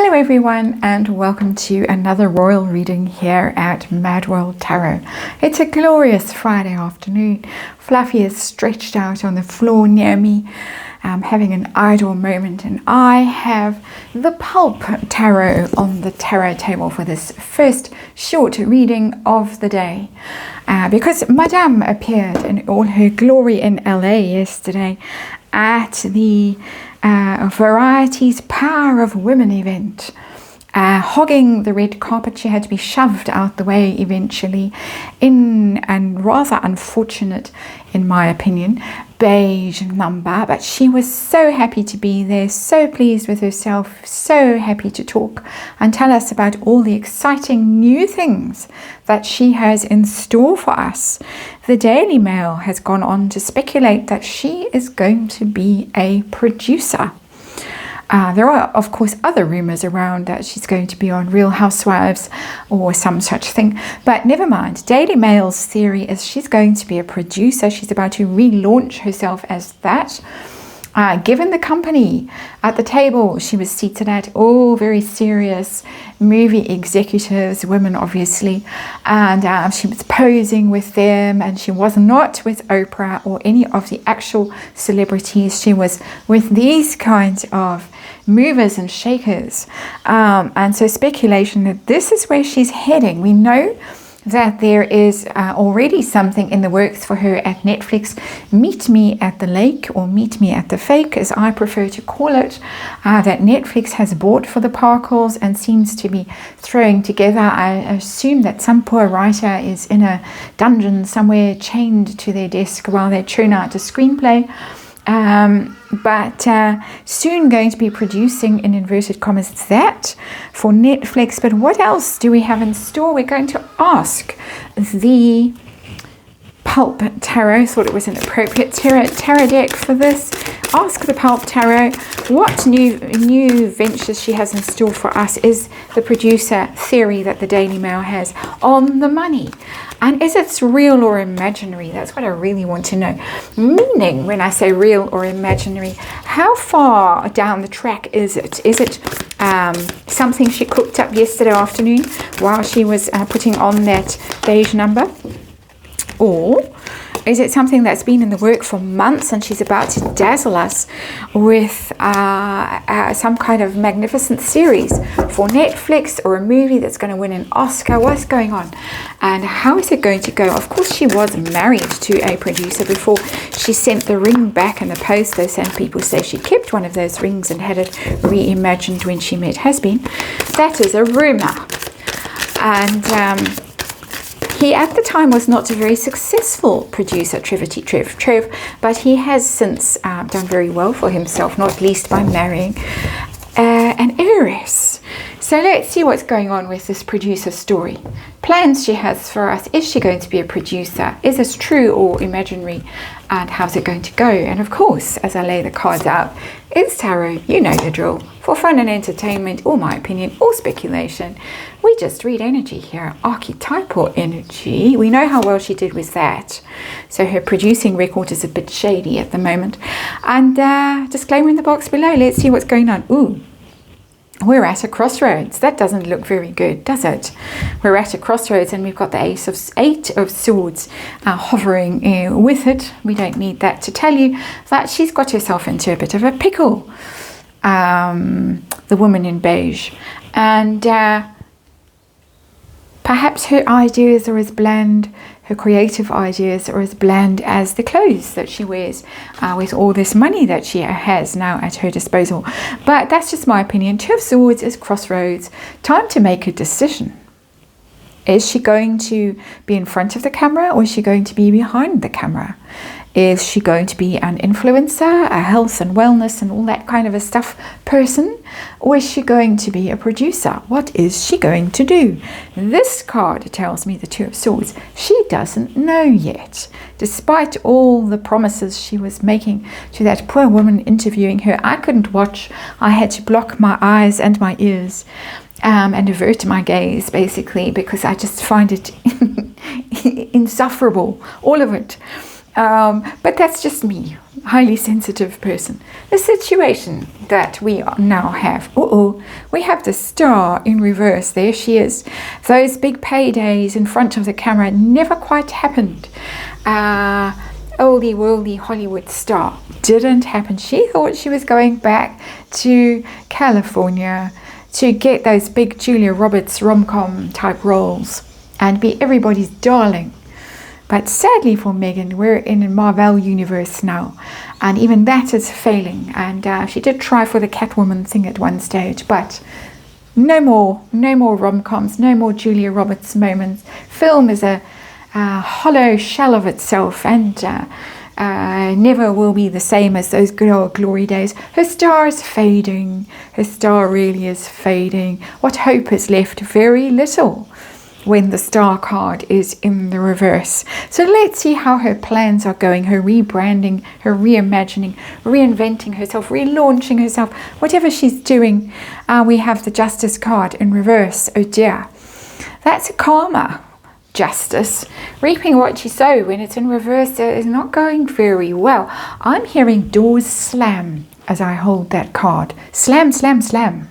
Hello everyone, and welcome to another royal reading here at MadWorldTarot. It's a glorious Friday afternoon. Fluffy is stretched out on the floor near me, having an idle moment, and I have the Pulp Tarot on the tarot table for this first short reading of the day. Because Madame appeared in all her glory in LA yesterday at the Variety's Power of Women event, hogging the red carpet. She had to be shoved out the way eventually in a rather unfortunate, in my opinion, beige number, but she was so happy to be there, so pleased with herself, so happy to talk and tell us about all the exciting new things that she has in store for us. The Daily Mail has gone on to speculate that she is going to be a producer. There are, of course, other rumors around that she's going to be on Real Housewives or some such thing. But never mind. Daily Mail's theory is she's going to be a producer. She's about to relaunch herself as that. Given the company at the table she was seated at, all very serious movie executives, women obviously, and she was posing with them, and she was not with Oprah or any of the actual celebrities. She was with these kinds of movers and shakers, and so speculation that this is where she's heading. We know that there is already something in the works for her at Netflix. Meet Me at the Lake, or Meet Me at the Fake, as I prefer to call it, that Netflix has bought for the Parkles and seems to be throwing together. I assume that some poor writer is in a dungeon somewhere, chained to their desk while they churn out a screenplay. But soon going to be producing, in inverted commas, that for Netflix. But what else do we have in store? We're going to ask the Pulp Tarot. Thought it was an appropriate tarot deck for this. Ask the Pulp Tarot what new ventures she has in store for us. Is the producer theory that the Daily Mail has on the money? And is it real or imaginary? That's what I really want to know. Meaning, when I say real or imaginary, how far down the track is it? Is it something she cooked up yesterday afternoon while she was putting on that beige number? Or is it something that's been in the work for months and she's about to dazzle us with some kind of magnificent series for Netflix, or a movie that's going to win an Oscar? What's going on? And how is it going to go? Of course, she was married to a producer before she sent the ring back in the post, though some people say she kept one of those rings and had it reimagined when she met husband. That is a rumor. And he at the time was not a very successful producer, Trev, but he has since done very well for himself, not least by marrying an heiress. So let's see what's going on with this producer story. Plans she has for us. Is she going to be a producer? Is this true or imaginary? And how's it going to go? And of course, as I lay the cards out, it's tarot. You know the drill. For fun and entertainment, or my opinion, or speculation, we just read energy here, archetypal energy. We know how well she did with that. So her producing record is a bit shady at the moment. And disclaimer in the box below. Let's see what's going on. Ooh. We're at a crossroads. That doesn't look very good, does it? We're at a crossroads, and we've got the Eight of Swords hovering with it. We don't need that to tell you that she's got herself into a bit of a pickle, the woman in beige. And perhaps her ideas are as bland, her creative ideas are as bland as the clothes that she wears with all this money that she has now at her disposal. But that's just my opinion. Two of Swords is crossroads. Time to make a decision. Is she going to be in front of the camera, or is she going to be behind the camera? Is she going to be an influencer, a health and wellness and all that kind of a stuff person? Or is she going to be a producer? What is she going to do? This card tells me the Two of Swords. She doesn't know yet. Despite all the promises she was making to that poor woman interviewing her, I couldn't watch. I had to block my eyes and my ears and avert my gaze, basically, because I just find it insufferable, all of it. But that's just me. highly sensitive person. The situation that we now have, we have the star in reverse. There she is. Those big paydays in front of the camera never quite happened. Oldie worldly Hollywood star didn't happen. She thought she was going back to California to get those big Julia Roberts rom-com type roles and be everybody's darling. But sadly for Meghan, we're in a Marvel universe now, and even that is failing. And she did try for the Catwoman thing at one stage, but no more rom-coms, no more Julia Roberts moments. Film is a hollow shell of itself, and never will be the same as those good old glory days. Her star is fading. Her star really is fading. What hope is left? Very little, when the star card is in the reverse. So let's see how her plans are going, her rebranding, her reimagining, reinventing herself, relaunching herself, whatever she's doing. We have the Justice card in reverse. Oh dear, that's a karma. Justice, reaping what you sow. When it's in reverse, it is not going very well. I'm hearing doors slam as I hold that card. Slam, slam, slam.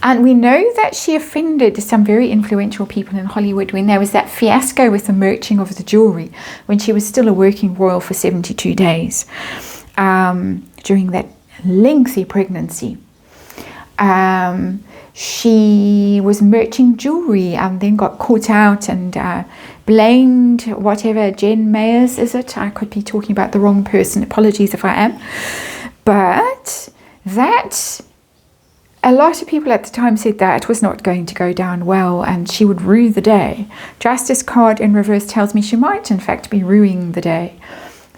And we know that she offended some very influential people in Hollywood when there was that fiasco with the merching of the jewelry, when she was still a working royal for 72 days, during that lengthy pregnancy. She was merching jewelry and then got caught out and blamed whatever, Jen Mayers, is it? I could be talking about the wrong person. Apologies if I am. But that, a lot of people at the time said that was not going to go down well and she would rue the day. Justice card in reverse tells me she might in fact be ruining the day.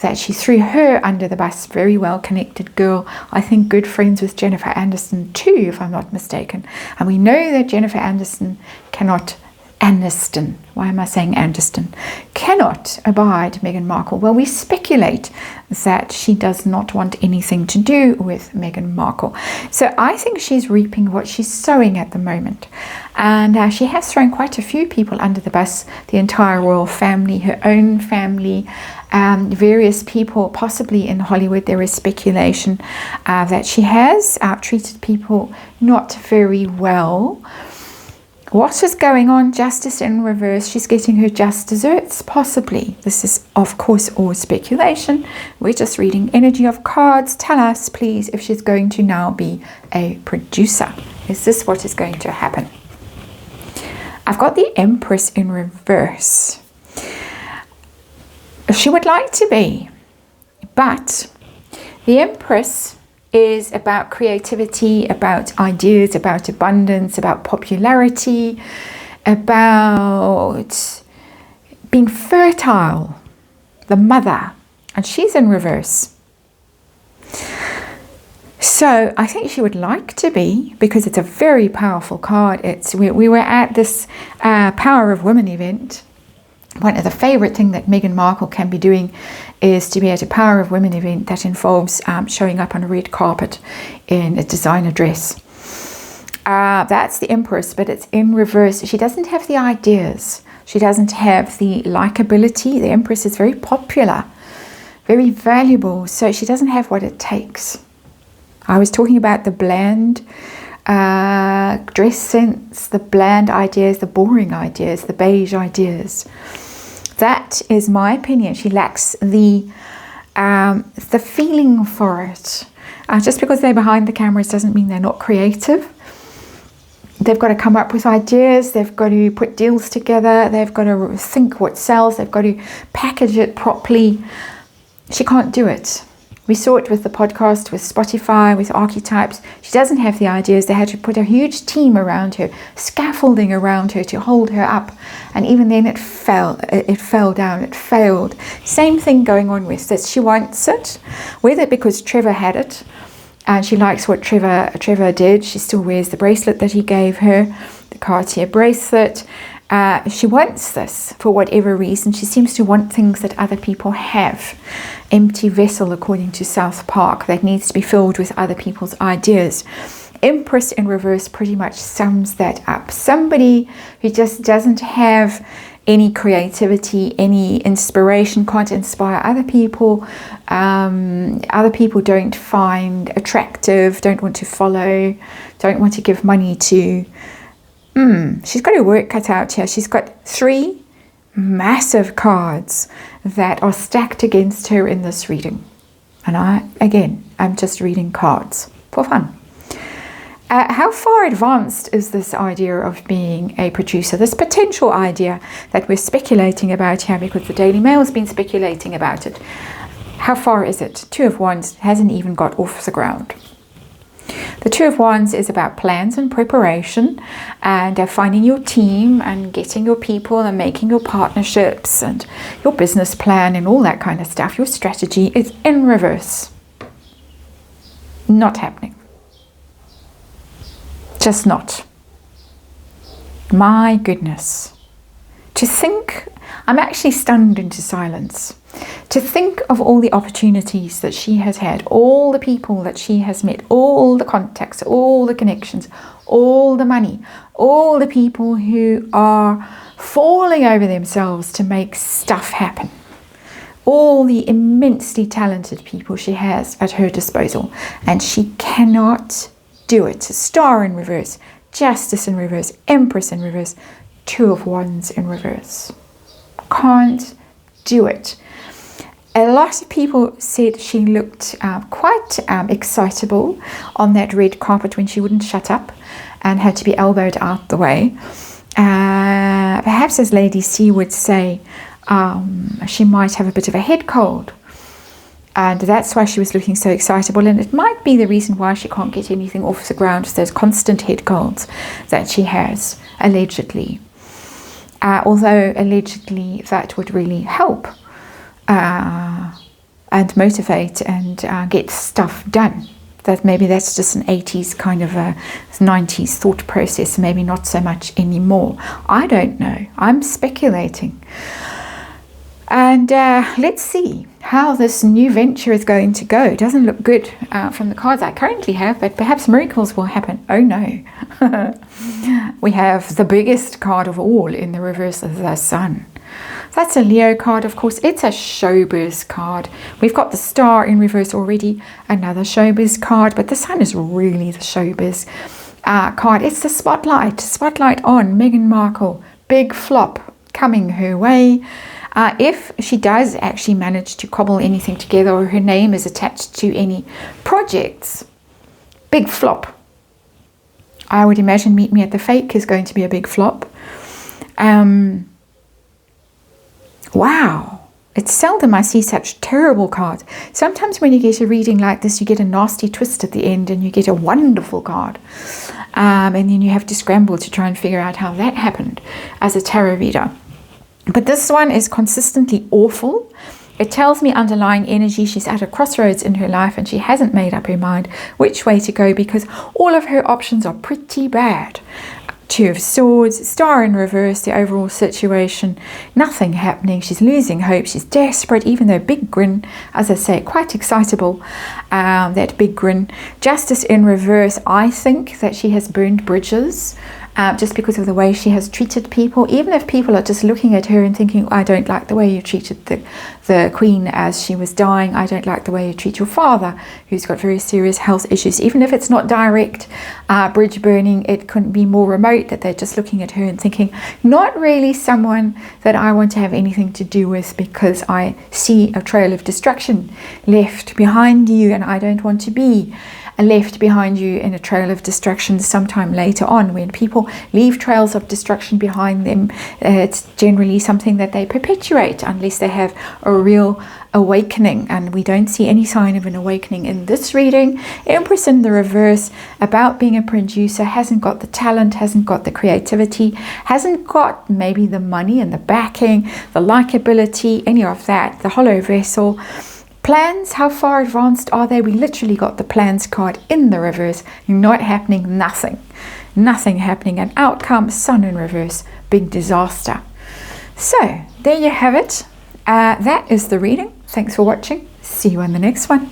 That she threw her under the bus. Very well connected girl. I think good friends with Jennifer Aniston too, if I'm not mistaken. And we know that Jennifer Aniston cannot why am I saying Aniston? Cannot abide Meghan Markle. Well, we speculate that she does not want anything to do with Meghan Markle. So I think she's reaping what she's sowing at the moment. And she has thrown quite a few people under the bus, the entire royal family, her own family, various people, possibly in Hollywood. There is speculation that she has treated people not very well. What is going on? Justice in reverse. She's getting her just desserts, possibly. This is, of course, all speculation. We're just reading energy of cards. Tell us, please, if she's going to now be a producer. Is this what is going to happen? I've got the Empress in reverse. She would like to be, but the Empress is about creativity, about ideas, about abundance, about popularity, about being fertile, the mother, and she's in reverse. So I think she would like to be, because it's a very powerful card. We were at this Power of Women event. One of the favorite thing that Meghan Markle can be doing is to be at a Power of Women event that involves showing up on a red carpet in a designer dress. That's the Empress, but it's in reverse. She doesn't have the ideas. She doesn't have the likability. The Empress is very popular, very valuable, so she doesn't have what it takes. I was talking about the bland dress sense, the bland ideas, the boring ideas, the beige ideas. That is my opinion. She lacks the feeling for it. Just because they're behind the cameras doesn't mean they're not creative. They've got to come up with ideas. They've got to put deals together. They've got to think what sells. They've got to package it properly. She can't do it. We saw it with the podcast, with Spotify, with archetypes. She doesn't have the ideas. They had to put a huge team around her, scaffolding around her to hold her up. And even then it fell down, it failed. Same thing going on with this. She wants it, whether because Trevor had it, and she likes what Trevor did. She still wears the bracelet that he gave her, the Cartier bracelet. She wants this for whatever reason. She seems to want things that other people have. Empty vessel, according to South Park, that needs to be filled with other people's ideas. Empress in reverse pretty much sums that up. Somebody who just doesn't have any creativity, any inspiration, can't inspire other people. Other people don't find attractive, don't want to follow, don't want to give money to. She's got her work cut out here. She's got 3 massive cards that are stacked against her in this reading. And I'm just reading cards for fun. How far advanced is this idea of being a producer? This potential idea that we're speculating about here, because the Daily Mail has been speculating about it. How far is it? 2 of Wands hasn't even got off the ground. The 2 of Wands is about plans and preparation, and finding your team and getting your people and making your partnerships and your business plan and all that kind of stuff. Your strategy is in reverse. Not happening. Just not. My goodness. To think, I'm actually stunned into silence. To think of all the opportunities that she has had, all the people that she has met, all the contacts, all the connections, all the money, all the people who are falling over themselves to make stuff happen. All the immensely talented people she has at her disposal, and she cannot do it. Star in reverse, Justice in reverse, Empress in reverse, 2 of Wands in reverse. Can't do it. A lot of people said she looked quite excitable on that red carpet when she wouldn't shut up and had to be elbowed out the way. Perhaps, as Lady C would say, she might have a bit of a head cold. And that's why she was looking so excitable. And it might be the reason why she can't get anything off the ground, those constant head colds that she has, allegedly. Although allegedly that would really help and motivate and get stuff done. That maybe that's just an 80s kind of a 90s thought process, maybe not so much anymore. I don't know. I'm speculating. And let's see how this new venture is going to go. It doesn't look good from the cards I currently have, but perhaps miracles will happen. Oh no. We have the biggest card of all in the reverse of the Sun. That's a Leo card, of course. It's a showbiz card. We've got the Star in reverse already, another showbiz card, but the Sun is really the showbiz card. It's the spotlight on Meghan Markle. Big flop coming her way. If she does actually manage to cobble anything together, or her name is attached to any projects, big flop. I would imagine Meet Me at the Fake is going to be a big flop. Wow, it's seldom I see such terrible cards. Sometimes when you get a reading like this, you get a nasty twist at the end and you get a wonderful card. And then you have to scramble to try and figure out how that happened as a tarot reader. But this one is consistently awful. It tells me underlying energy. She's at a crossroads in her life and she hasn't made up her mind which way to go, because all of her options are pretty bad. 2 of Swords, Star in reverse, the overall situation, nothing happening. She's losing hope. She's desperate, even though big grin, as I say, quite excitable, that big grin. Justice in reverse, I think that she has burned bridges. Just because of the way she has treated people, even if people are just looking at her and thinking, I don't like the way you treated the Queen as she was dying, I don't like the way you treat your father, who's got very serious health issues. Even if it's not direct bridge burning, it couldn't be more remote, that they're just looking at her and thinking, not really someone that I want to have anything to do with, because I see a trail of destruction left behind you and I don't want to be left behind you in a trail of destruction sometime later on. When people leave trails of destruction behind them, it's generally something that they perpetuate unless they have a real awakening, and we don't see any sign of an awakening in this reading. Empress in the reverse, about being a producer, hasn't got the talent, hasn't got the creativity, hasn't got maybe the money and the backing, the likability, any of that, the hollow vessel. Plans, how far advanced are they? We literally got the plans card in the reverse. Not happening, nothing happening. An outcome, Sun in reverse, big disaster. So there you have it. That is the reading. Thanks for watching. See you on the next one.